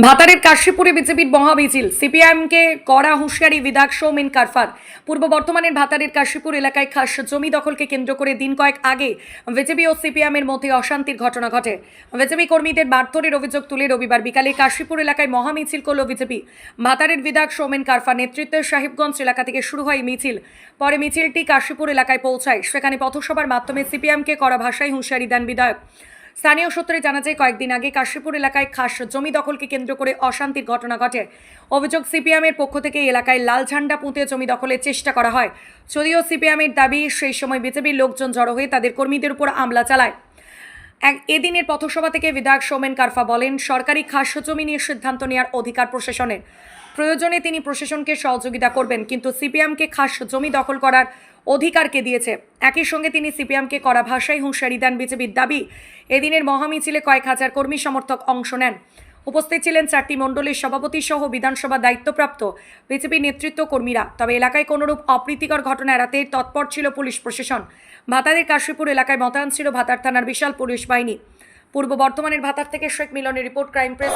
ভাতারের কাশীপুরে বিজেপির মহামিছিল, সিপিআইএমকে কড়া হুঁশিয়ারি বিধায়ক সৌমেন কারফার। পূর্ব বর্ধমানের ভাতারের কাশীপুর এলাকায় খাস জমি দখলকে কেন্দ্র করে দিন কয়েক আগে বিজেপি ও সিপিআইএমের মধ্যে অশান্তির ঘটনা ঘটে। বিজেপি কর্মীদের মারধরের অভিযোগ তুলে রবিবার বিকালে কাশীপুর এলাকায় মহামিছিল করল বিজেপি। ভাতারের বিধায়ক সৌমেন কারফার নেতৃত্বে সাহেবগঞ্জ এলাকা থেকে শুরু হয় মিছিল। পরে মিছিলটি কাশীপুর এলাকায় পৌঁছায়। সেখানে পথসভার মাধ্যমে সিপিআইএমকে কড়া ভাষায় হুঁশিয়ারি দেন বিধায়ক। স্থানীয় সূত্রে জানা যায়, কয়েকদিন আগে কাশীপুর এলাকায় খাস জমি দখলকে কেন্দ্র করে অশান্তির ঘটনা ঘটে। অভিযোগ, সিপিএমের পক্ষ থেকে এলাকায় লাল ঝান্ডা পুঁতে জমি দখলের চেষ্টা করা হয়। যদিও সিপিএমের দাবি, সেই সময় বিজেপির লোকজন জড়ো হয়ে তাদের কর্মীদের উপর হামলা চালায়। এদিনের পথসভা থেকে বিধায়ক সৌমেন কারফা বলেন, সরকারি খাস জমি নিয়ে সিদ্ধান্ত নেওয়ার অধিকার প্রশাসনের। প্রয়োজনে তিনি প্রশাসনকে সহযোগিতা করবেন, কিন্তু সিপিএমকে খাস জমি দখল করার অধিকারকে দিয়েছে। একই সঙ্গে তিনি সিপিএমকে কড়া ভাষায় হুঁশিয়ারি দেন বিজেপির দাবি। এদিনের মহামিছিলে কয়েক হাজার কর্মী সমর্থক অংশ নেন। উপস্থিত ছিলেন 4টি মণ্ডলের সভাপতি সহ বিধানসভা দায়িত্বপ্রাপ্ত বিজেপি নেতৃত্ব কর্মীরা। তবে এলাকায় কোনোরূপ অপ্রীতিকর ঘটনা এড়াতে তৎপর ছিল পুলিশ প্রশাসন। ভাতারের কাশীপুর এলাকায় মোতায়েন ছিল ভাতার থানার বিশাল পুলিশ বাহিনী। পূর্ব বর্ধমানের ভাতার থেকে শেখ মিলনের রিপোর্ট, ক্রাইম প্রেস।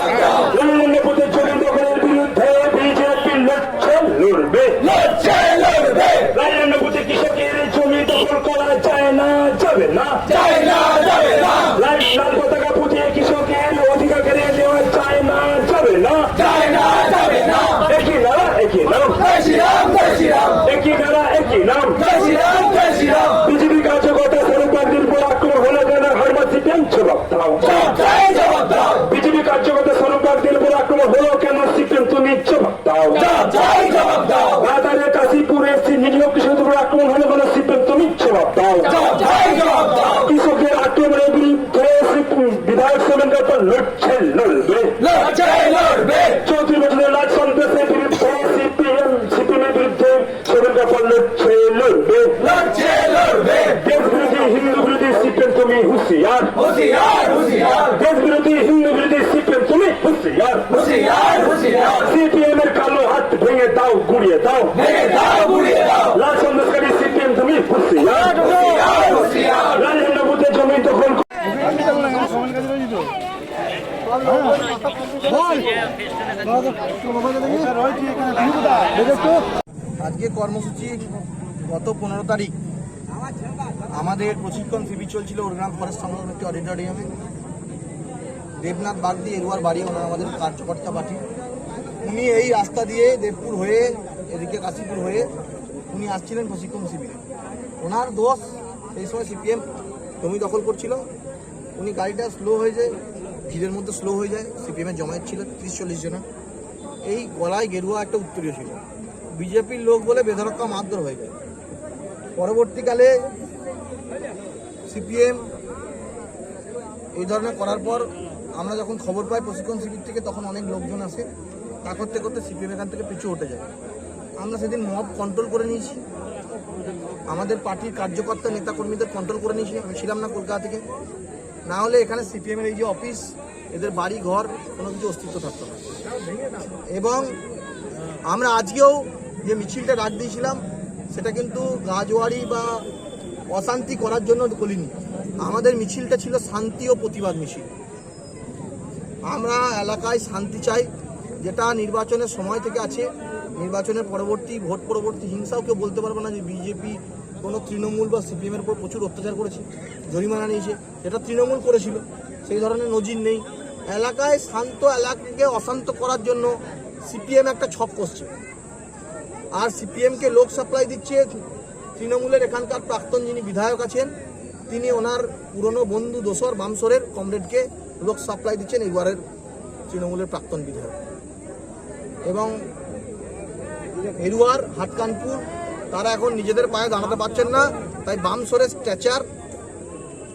বিজেপি কার্যকর্তা সরকারদের উপর আক্রমণ হলে কেন হারবার সিপিএম জবাব দাও। বিজেপি কার্যকর্তা সরকারদের উপর আক্রমণ হলো কেন সিপিএম তুমি জবাব দাও। ভাতারের কাশীপুরে নিরীহ কৃষকদের উপর আক্রমণ হলো কেন সিপিএম তুমি জবাব দাও। কৃষকদের আক্রমণের বিরুদ্ধে বিধায়ক সৌমেন কারফা লড়বে। 34 বছরের লাশ সন্ত্রাসের বিরুদ্ধে সিপিএমের বিরুদ্ধে সৌমেন কারফা লড়বে। দেশ বিরোধী হিন্দু বিরোধী সিপিএম তুমি হুঁশিয়ার। দেশ বিরোধী হিন্দু বিরোধী সিপিএম তুমি হুঁশিয়ার। সিপিএম এর কালো হাত ভেঙে দাও, গুড়িয়ে দাও। লাশ সন্ত্রাসকারী সিপিএম তুমি হুঁশিয়ার। রাজেন্দ্র বুথে জমি দখল আজকে কর্মসূচি গত 15 তারিখ আমাদের প্রশিক্ষণ শিবির চলছিল ওরগ্রাম ফরেস্ট সংলগ্ন একটি অডিটোরিয়ামে। দেবনাথ বাগদি এরুয়ার বাড়ি, ওনার আমাদের কার্যকর্তা পার্টি। উনি এই রাস্তা দিয়ে দেবপুর হয়ে এদিকে কাশীপুর হয়ে উনি আসছিলেন প্রশিক্ষণ শিবিরে। ওনার দোষ, সেই সময় সিপিএম জমি দখল করছিল। উনি গাড়িটা স্লো হয়ে যায়, ভিড়ের মধ্যে স্লো হয়ে যায়। সিপিএমের জমায়েত ছিল 30-40 জনা। এই গলায় গেরুয়া একটা উত্তরীয় ছিল। বিজেপির লোক বলে বেধড়কা মারধর হয়ে যায়। পরবর্তীকালে সিপিএম এই ধরনের করার পর আমরা যখন খবর পাই প্রশিক্ষণ শিবির থেকে, তখন অনেক লোকজন আসে। তা করতে করতে সিপিএম এখান থেকে পিছু উঠে যায়। আমরা সেদিন মব কন্ট্রোল করে নিয়েছি, আমাদের পার্টির কার্যকর্তা নেতাকর্মীদের কন্ট্রোল করে নিয়েছি। আমি ছিলাম না কলকাতা থেকে, না হলে এখানে সিপিএমের এই যে অফিস, এদের বাড়ি ঘর, কোনো কিছু অস্তিত্ব থাকতো না। এবং আমরা আজকেও যে মিছিলটা ডাক দিয়েছিলাম, সেটা কিন্তু গাজওয়ারি বা অশান্তি করার জন্য করিনি। আমাদের মিছিলটা ছিল শান্তি ও প্রতিবাদ মিছিল। আমরা এলাকায় শান্তি চাই, যেটা নির্বাচনের সময় থেকে আছে। নির্বাচনের পরবর্তী, ভোট পরবর্তী হিংসাও কেউ বলতে পারবে না যে বিজেপি কোনো তৃণমূল বা সিপিএমের উপর প্রচুর অত্যাচার করেছে, জরিমানা নিয়েছে। যেটা তৃণমূল করেছিল, সেই ধরনের নজির নেই। এলাকায় শান্ত এলাকাকে অশান্ত করার জন্য সিপিএম একটা ছক কষছে। আর সিপিএমকে লোক সাপ্লাই দিচ্ছে তৃণমূলের এখানকার প্রাক্তন যিনি বিধায়ক আছেন, তিনি ওনার পুরনো বন্ধু দোসর বামসরের কমরেডকে লোক সাপ্লাই দিচ্ছেন এবারের তৃণমূলের প্রাক্তন বিধায়ক। এবং এরুয়ার হাটকানপুর তারা এখন নিজেদের পায়ে দাঁড়াতে পারছেন না, তাই বামসরের স্ট্যাচার,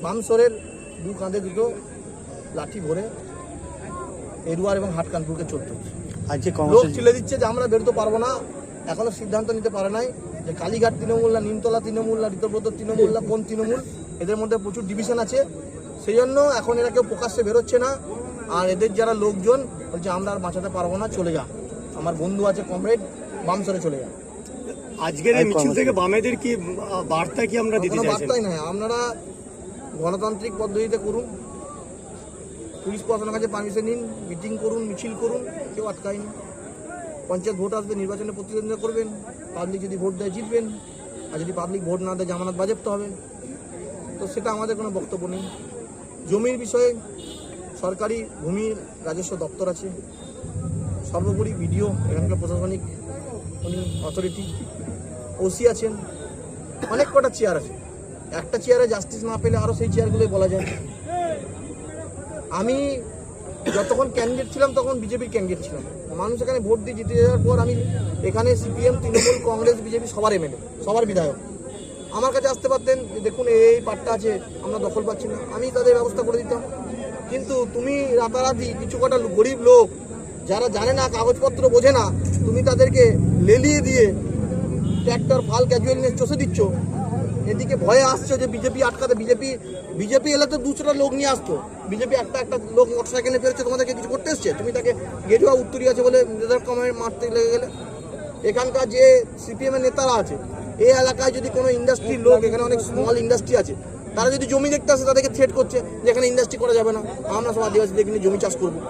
বামসরের দু কাঁধে দুটো লাঠি ভরে এরুয়ার এবং হাটকানপুরকে চলতে হচ্ছে। লোক তুলে দিচ্ছে যে আমরা বেরোতে পারবো না। এখনো সিদ্ধান্ত নিতে পারে নাই যে কালীঘাট তৃণমূল না নিমতলা তৃণমূল না ঋতব্রত তৃণমূল না কোন তৃণমূল। এদের মধ্যে প্রচুর ডিভিশন আছে, সেই জন্য এখন এরা কেউ প্রকাশ্যে বেরোচ্ছে না। আর এদের যারা লোকজন বলছে আমরা আর বাঁচাতে পারবো না, চলে যা। আমার বন্ধু আছে কমরেড, বামসরে চলে যা। আজকের এই মিছিল থেকে বামেদের কি বার্তা কি আমরা দিতে চাইছি? বার্তাই নয়, আপনারা গণতান্ত্রিক পদ্ধতিতে করুন, পুলিশ প্রশাসনের কাছে পারমিশন নিন, মিটিং করুন, মিছিল করুন, কেউ আটকায়নি। পঞ্চায়েত ভোট আসবে, নির্বাচনে প্রতিদ্বন্দ্বিতা করবেন, পাবলিক যদি ভোট দেয় জিতবেন, আর যদি পাবলিক ভোট না দেয় জামানত বাজেপ্ত হবে। তো সেটা আমাদের কোনো বক্তব্য নেই। জমির বিষয়ে সরকারি ভূমি রাজস্ব দপ্তর আছে, সর্বোপরি বিডিও এখানকার প্রশাসনিক উনি অথরিটি, ওসি আছেন, অনেক কটা চেয়ার আছে। একটা চেয়ারে জাস্টিস না পেলে আরও সেই চেয়ারগুলোই বলা যায়। আমি যতক্ষণ ক্যান্ডিডেট ছিলাম তখন বিজেপির ক্যান্ডিডেট ছিলাম। মানুষ এখানে ভোট দিয়ে জিতে যাওয়ার পর আমি এখানে সিপিএম, তৃণমূল, কংগ্রেস, বিজেপি সবার এমএলএ, সবার বিধায়ক। আমার কাছে আসতে পারতেন যে দেখুন এই পাট্টা আছে, আমরা দখল পাচ্ছি না, আমি তাদের ব্যবস্থা করে দিতাম। কিন্তু তুমি রাতারাতি কিছু কটা গরিব লোক যারা জানে না, কাগজপত্র বোঝে না, তুমি তাদেরকে লেলিয়ে দিয়ে ট্র্যাক্টর ফাল ক্যাজুয়াল নিয়ে চষে দিচ্ছ। এদিকে ভয়ে আসছো যে বিজেপি আটকাতে, বিজেপি এলে তো দুশোটা লোক নিয়ে আসতো। বিজেপি একটা লোক মোটরসাইকেলে পেরেছে, তোমাদেরকে কিছু করতে এসছে? তুমি তাকে গেরুয়া উত্তরি আছে বলে নিজেদের কমে মারতে লেগে গেলে। এখানকার যে সিপিএমের নেতারা আছে, এই এলাকায় যদি কোনো ইন্ডাস্ট্রির লোক, এখানে অনেক স্মল ইন্ডাস্ট্রি আছে, তারা যদি জমি দেখতে আসে তাদেরকে থ্রেট করছে যে এখানে ইন্ডাস্ট্রি করা যাবে না, আমরা সব আদিবাসীদের নিয়ে জমি চাষ করবো।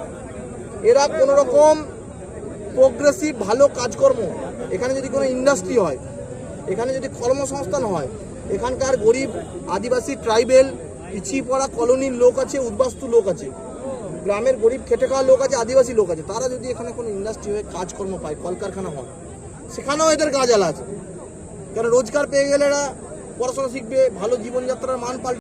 এরা কোনো রকম প্রোগ্রেসিভ ভালো কাজকর্ম, এখানে যদি কোনো ইন্ডাস্ট্রি হয়, এখানে যদি কর্মসংস্থান হয়, এখানকার গরিব আদিবাসী ট্রাইবেল পিছিয়ে পড়া কলোনির লোক আছে, উদ্বাস্তু লোক আছে, গ্রামের গরিব খেটে খাওয়া লোক আছে, আদিবাসী লোক আছে, তারা যদি এখানে কোনো ইন্ডাস্ট্রি হয়ে কাজকর্ম পায়, কলকারখানা হয়, সেখানেও এদের কাজ আলা আছে। কারণ রোজগার পেয়ে গেলে এরা পড়াশোনা শিখবে, ভালো জীবনযাত্রার মান পাল্টে